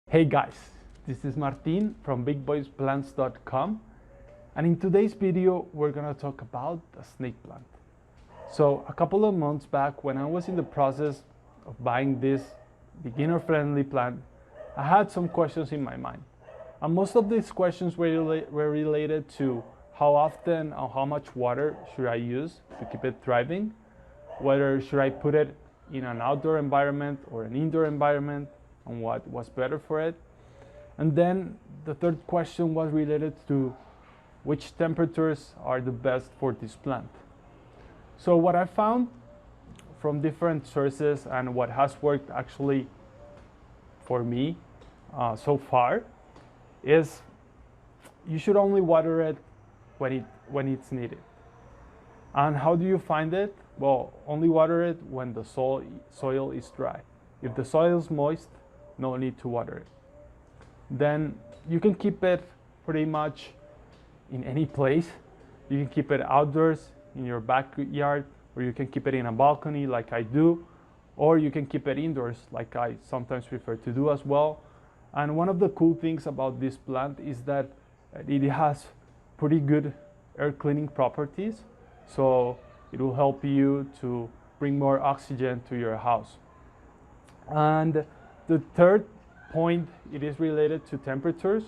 Hey guys, this is Martin from bigboysplants.com, and in today's video we're gonna talk about a snake plant. So a couple of months back, when I was in the process of buying this beginner-friendly plant, I had some questions in my mind, and most of these questions were related to how often or how much water should I use to keep it thriving, whether should I put it in an outdoor environment or an indoor environment, and what was better for it. And then the third question was related to which temperatures are the best for this plant. So what I found from different sources and what has worked actually for me so far is you should only water it when it's needed. And how do you find it? Well, only water it when the soil is dry. If the soil is moist, no need to water it. Then you can keep it pretty much in any place. You can keep it outdoors in your backyard, or you can keep it in a balcony like I do, or you can keep it indoors like I sometimes prefer to do as well. And one of the cool things about this plant is that it has pretty good air cleaning properties, so it will help you to bring more oxygen to your house. And the third point, it is related to temperatures.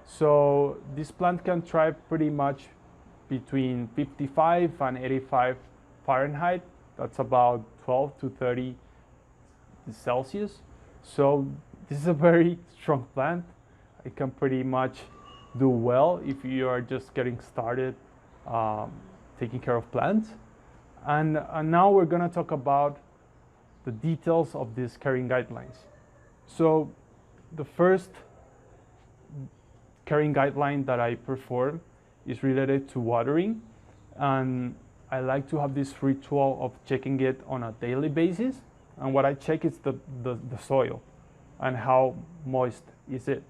So this plant can thrive pretty much between 55 and 85 Fahrenheit. That's about 12 to 30 Celsius. So this is a very strong plant. It can pretty much do well if you are just getting started taking care of plants. And now we're gonna talk about the details of these caring guidelines. So the first caring guideline that I perform is related to watering, and I like to have this ritual of checking it on a daily basis. And what I check is the soil and how moist is it.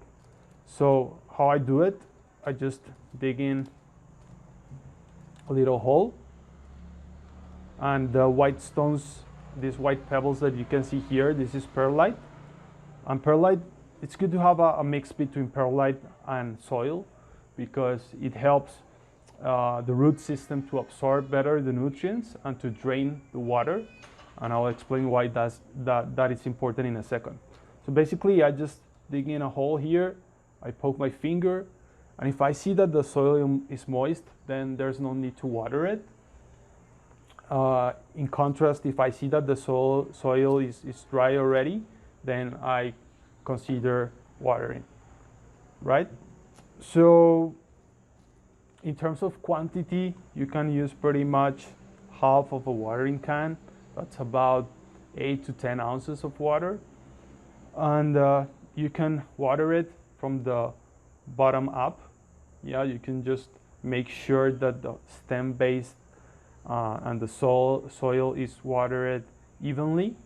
So how I do it, I just dig in a little hole, and the white stones, these white pebbles that you can see here, this is perlite. And perlite, it's good to have a mix between perlite and soil because it helps the root system to absorb better the nutrients and to drain the water. And I'll explain why that is important in a second. So basically, I just dig in a hole here, I poke my finger, and if I see that the soil is moist, then there's no need to water it. In contrast, if I see that the soil is dry already, then I consider watering, right? So in terms of quantity, you can use pretty much half of a watering can. That's about 8 to 10 ounces of water. And you can water it from the bottom up. Yeah, you can just make sure that the stem base and the soil is watered evenly.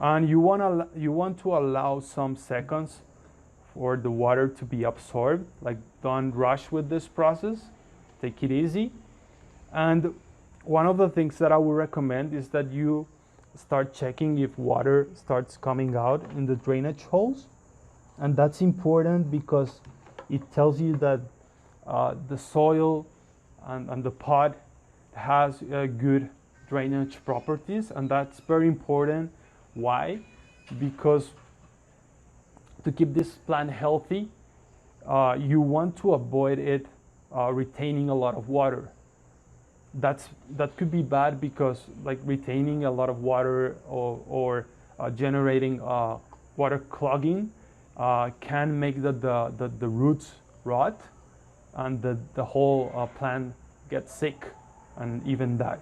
And you want to allow some seconds for the water to be absorbed. Like, don't rush with this process. Take it easy. And one of the things that I would recommend is that you start checking if water starts coming out in the drainage holes. And that's important because it tells you that the soil and the pot has good drainage properties, and that's very important. Why? Because to keep this plant healthy, you want to avoid it retaining a lot of water. That could be bad because, like, retaining a lot of water or generating water clogging can make the roots rot, and the whole plant gets sick and even die.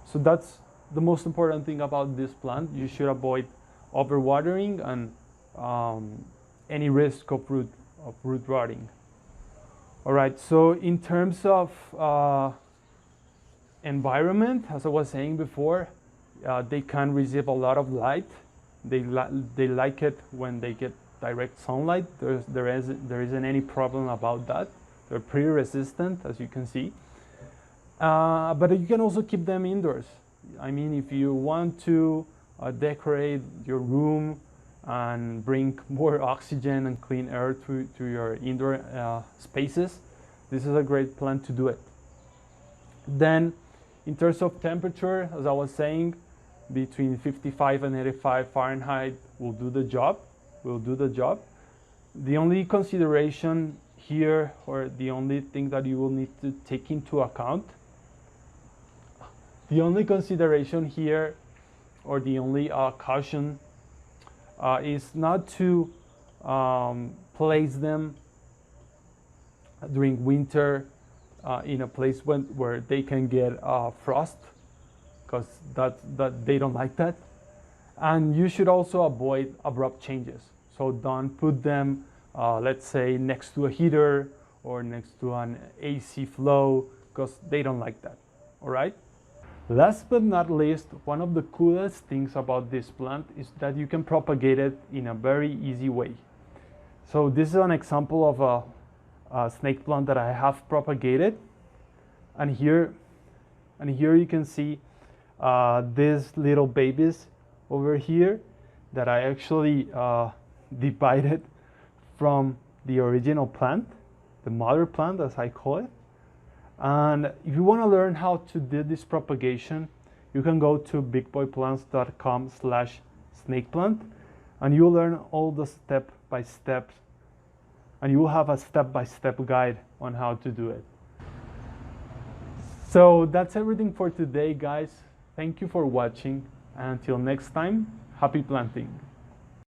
So that's the most important thing about this plant. You should avoid overwatering and any risk of root rotting. All right, so in terms of environment, as I was saying before, they can receive a lot of light. They like it when they get direct sunlight. There isn't any problem about that. They're pretty resistant, as you can see. But you can also keep them indoors. I mean, if you want to decorate your room and bring more oxygen and clean air to your indoor spaces, this is a great plant to do it. Then in terms of temperature, as I was saying, between 55 and 85 Fahrenheit will do the job. The only consideration here, or the only thing that you will need to take into account, the only consideration here, or the only caution, is not to place them during winter in a place where they can get frost, because that they don't like that. And you should also avoid abrupt changes. So don't put them, let's say, next to a heater or next to an AC flow, because they don't like that. All right? Last but not least, one of the coolest things about this plant is that you can propagate it in a very easy way. So this is an example of a snake plant that I have propagated. And here you can see these little babies over here that I actually divided from the original plant, the mother plant as I call it. And if you want to learn how to do this propagation, you can go to bigboyplants.com/snakeplant, and you'll learn all the step-by-steps, and you will have a step-by-step guide on how to do it. So that's everything for today, guys. Thank you for watching, and until next time, happy planting.